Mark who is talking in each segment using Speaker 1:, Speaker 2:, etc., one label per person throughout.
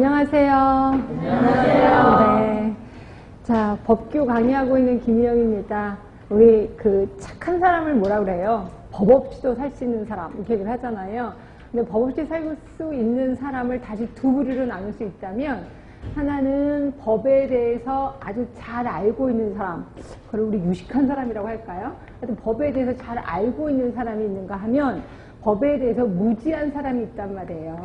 Speaker 1: 안녕하세요. 안녕하세요. 네. 자, 법규 강의하고 있는 김희영입니다. 우리 착한 사람을 뭐라 그래요? 법 없이도 살 수 있는 사람, 이렇게 얘기를 하잖아요. 근데 법 없이 살 수 있는 사람을 다시 두 부류로 나눌 수 있다면, 하나는 법에 대해서 아주 잘 알고 있는 사람, 그걸 우리 유식한 사람이라고 할까요? 하여튼 법에 대해서 잘 알고 있는 사람이 있는가 하면, 법에 대해서 무지한 사람이 있단 말이에요.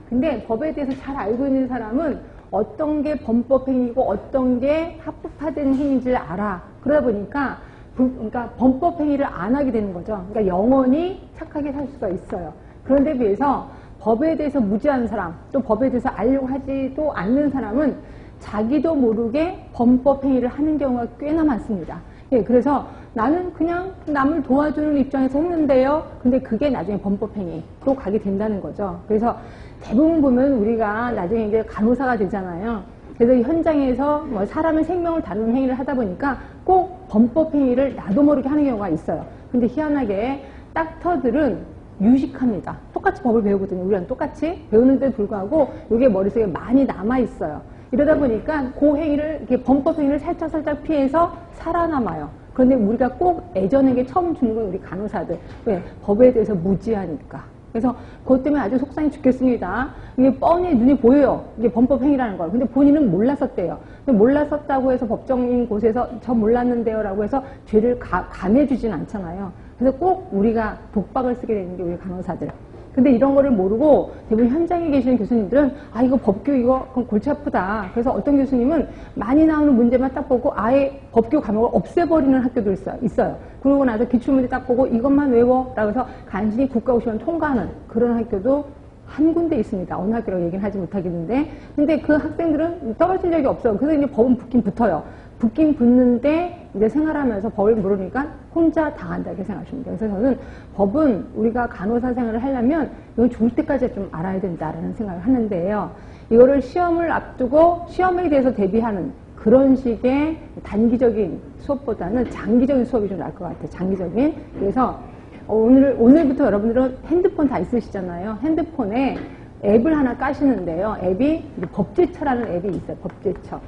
Speaker 1: 근데 법에 대해서 잘 알고 있는 사람은 어떤 게 범법행위고 어떤 게 합법화된 행위인지를 알아. 그러다 보니까 그러니까 범법행위를 안 하게 되는 거죠. 그러니까 영원히 착하게 살 수가 있어요. 그런데 비해서 법에 대해서 무지한 사람, 또 법에 대해서 알려고 하지도 않는 사람은 자기도 모르게 범법행위를 하는 경우가 꽤나 많습니다. 예, 그래서 나는 그냥 남을 도와주는 입장에서 했는데요. 근데 그게 나중에 범법행위로 가게 된다는 거죠. 그래서 대부분 보면 우리가 나중에 이제 간호사가 되잖아요. 그래서 현장에서 뭐 사람의 생명을 다루는 행위를 하다 보니까 꼭 범법행위를 나도 모르게 하는 경우가 있어요. 근데 희한하게 닥터들은 유식합니다. 똑같이 법을 배우거든요. 우리랑 똑같이 배우는데도 불구하고 이게 머릿속에 많이 남아있어요. 이러다 보니까 그 행위를, 이렇게 범법행위를 살짝 피해서 살아남아요. 그런데 우리가 꼭 애전에게 처음 주는 건 우리 간호사들. 왜? 법에 대해서 무지하니까. 그래서 그것 때문에 아주 속상해 죽겠습니다. 이게 뻔히 눈이 보여요. 이게 범법행위라는 걸. 근데 본인은 몰랐었대요. 근데 몰랐었다고 해서 법정인 곳에서 저 몰랐는데요 라고 해서 죄를 감해주진 않잖아요. 그래서 꼭 우리가 독박을 쓰게 되는 게 우리 간호사들. 근데 이런 거를 모르고 대부분 현장에 계시는 교수님들은 아 이거 법규 이거 그럼 골치 아프다. 그래서 어떤 교수님은 많이 나오는 문제만 딱 보고 아예 법규 과목을 없애버리는 학교도 있어요. 그러고 나서 기출문제 딱 보고 이것만 외워 라고 해서 간신히 국가고시원 통과하는 그런 학교도 한 군데 있습니다. 어느 학교라고 얘기는 하지 못하겠는데 근데 그 학생들은 떨어진 적이 없어요. 그래서 이제 법은 붙긴 붙어요. 붙긴 붙는데 이제 생활하면서 법을 모르니까 혼자 당한다 이렇게 생각하시면 돼요. 그래서 저는 법은 우리가 간호사 생활을 하려면 이건 죽을 때까지 좀 알아야 된다라는 생각을 하는데요. 이거를 시험을 앞두고 시험에 대해서 대비하는 그런 식의 단기적인 수업보다는 장기적인 수업이 좀 나을 것 같아요. 장기적인. 그래서 오늘부터 여러분들은 핸드폰 다 있으시잖아요. 핸드폰에 앱을 하나 까시는데요. 앱이 법제처라는 앱이 있어요. 법제처.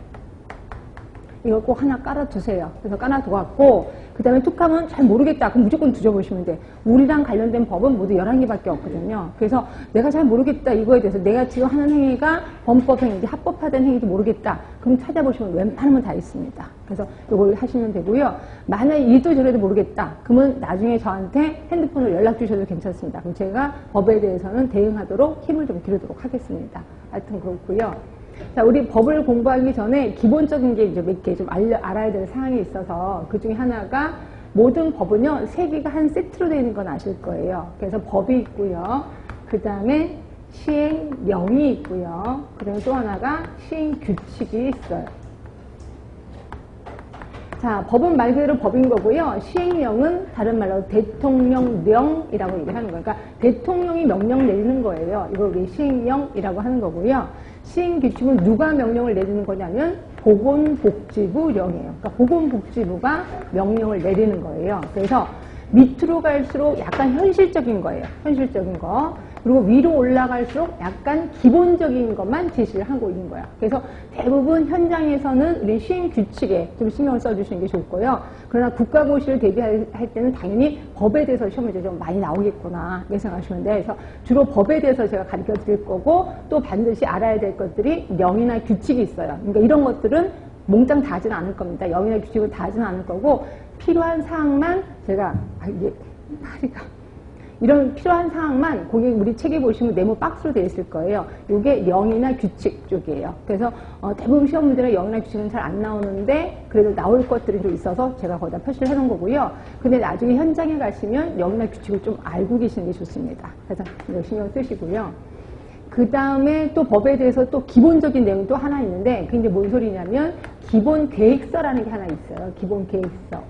Speaker 1: 이거 꼭 하나 깔아두세요. 그래서 깔아두고 그 다음에 툭하면 잘 모르겠다. 그럼 무조건 뒤져보시면 돼. 우리랑 관련된 법은 모두 11개밖에 없거든요. 그래서 내가 잘 모르겠다. 이거에 대해서 내가 지금 하는 행위가 범법행위인지 합법화된 행위인지 모르겠다. 그럼 찾아보시면 웬만하면 다 있습니다. 그래서 이걸 하시면 되고요. 만약에 이도 저래도 모르겠다. 그러면 나중에 저한테 핸드폰으로 연락 주셔도 괜찮습니다. 그럼 제가 법에 대해서는 대응하도록 힘을 좀 기르도록 하겠습니다. 하여튼 그렇고요. 자, 우리 법을 공부하기 전에 기본적인 게 이제 몇 개 좀 알아야 될 사항이 있어서 그 중에 하나가 모든 법은요, 3개가 한 세트로 되어 있는 건 아실 거예요. 그래서 법이 있고요. 그 다음에 시행령이 있고요. 그 다음에 또 하나가 시행규칙이 있어요. 자, 법은 말 그대로 법인 거고요. 시행령은 다른 말로 대통령령이라고 얘기를 하는 거예요. 그러니까 대통령이 명령 내리는 거예요. 이걸 우리 시행령이라고 하는 거고요. 시행규칙은 누가 명령을 내리는 거냐면 보건복지부령이에요. 그러니까 보건복지부가 명령을 내리는 거예요. 그래서 밑으로 갈수록 약간 현실적인 거예요. 현실적인 거. 그리고 위로 올라갈수록 약간 기본적인 것만 제시를 하고 있는 거야. 그래서 대부분 현장에서는 우리 시행규칙에 좀 신경을 써주시는 게 좋을 거예요. 그러나 국가고시를 대비할 때는 당연히 법에 대해서 시험에 좀 많이 나오겠구나 이렇게 생각하시면 돼요. 그래서 주로 법에 대해서 제가 가르쳐 드릴 거고 또 반드시 알아야 될 것들이 령이나 규칙이 있어요. 그러니까 이런 것들은 몽땅 다 하지는 않을 겁니다. 령이나 규칙은 다 하지는 않을 거고 필요한 사항만 제가 이게 다리가 이런 필요한 사항만 거기 우리 책에 보시면 네모 박스로 되어 있을 거예요. 이게 영이나 규칙 쪽이에요. 그래서 대부분 시험 문제는 영이나 규칙은 잘 안 나오는데 그래도 나올 것들이 좀 있어서 제가 거기다 표시를 해놓은 거고요. 근데 나중에 현장에 가시면 영이나 규칙을 좀 알고 계시는 게 좋습니다. 그래서 이거 신경 쓰시고요. 그 다음에 또 법에 대해서 또 기본적인 내용이 또 하나 있는데 그게 이제 뭔 소리냐면 기본 계획서라는 게 하나 있어요. 기본 계획서.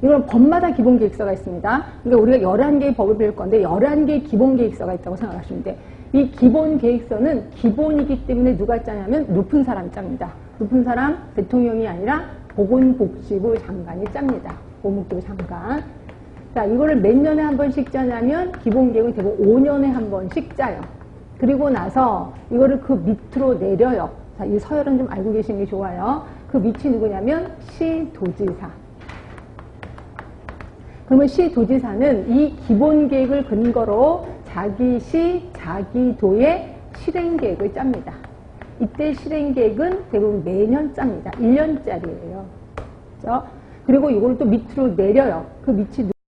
Speaker 1: 이건 법마다 기본 계획서가 있습니다. 그러니까 우리가 11개의 법을 배울 건데 11개의 기본 계획서가 있다고 생각하시면 돼요. 이 기본 계획서는 기본이기 때문에 누가 짜냐면 높은 사람이 짭니다. 높은 사람 대통령이 아니라 보건복지부 장관이 짭니다. 보건복지부 장관. 자, 이거를 몇 년에 한 번씩 짜냐면 기본 계획은 대부분 5년에 한 번씩 짜요. 그 그리고 나서 이거를 그 밑으로 내려요. 자, 이 서열은 좀 알고 계시는 게 좋아요. 그 밑이 누구냐면 시도지사. 그러면 시도지사는 이 기본 계획을 근거로 자기 시, 자기 도의 실행 계획을 짭니다. 이때 실행 계획은 대부분 매년 짭니다. 1년짜리예요. 그렇죠? 그리고 이걸 또 밑으로 내려요. 그 밑이